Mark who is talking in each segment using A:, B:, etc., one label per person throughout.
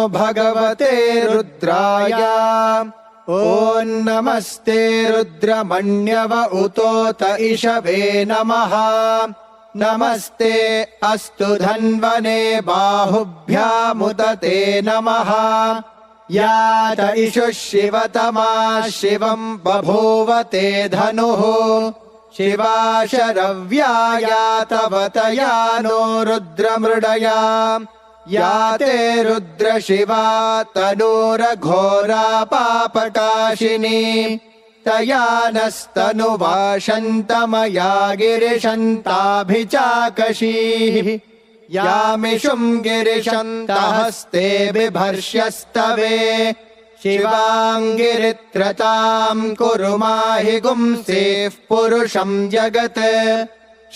A: भगवते रुद्राय। ॐ नमस्ते रुद्रमण्यव उतोत इषवे नमः। नमस्ते अस्तु धन्वने बाहुभ्यामुदते नमः। यात इषुः शिवतमा शिवं बभूवते धनुः। शिवा शरव्या तवतया नो रुद्रमृडया। याते रुद्रशिवा तनूरघोरा पापकाशिनी। तया नस्तनुवाशन्तमया गिरिशन्ताभिचाकशीः। यामिषुं गिरिशन्तहस्ते बिभर्ष्यस्तवे। शिवाङ्गिरित्रतां कुरु माहि गुंसेः पुरुषं जगत्।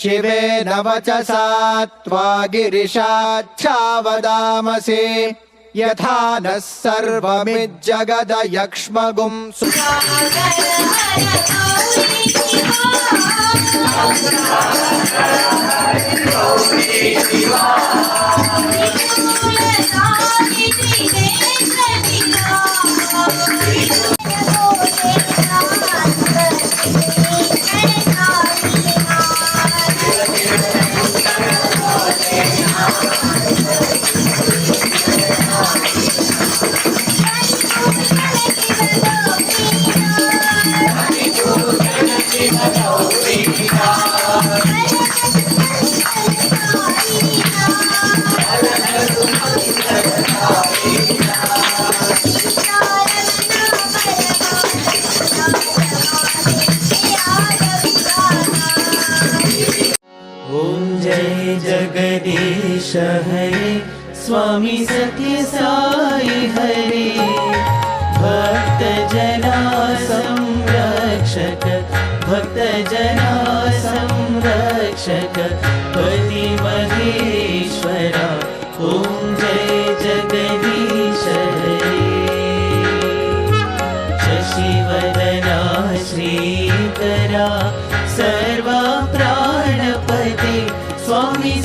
A: शिवेन वचसा त्वा गिरिशाच्छावदामसि। यथा नः सर्वमिज्जगदयक्ष्मगुं
B: जगदीश हरे स्वामी सत्य साई हरे। भक्त जना संरक्षक भक्त जना संरक्षक पति महेश्वरा। ओम जय जगदीश हरे। शशिवदना श्रीकरा सर्वा प्राणपते स्वामी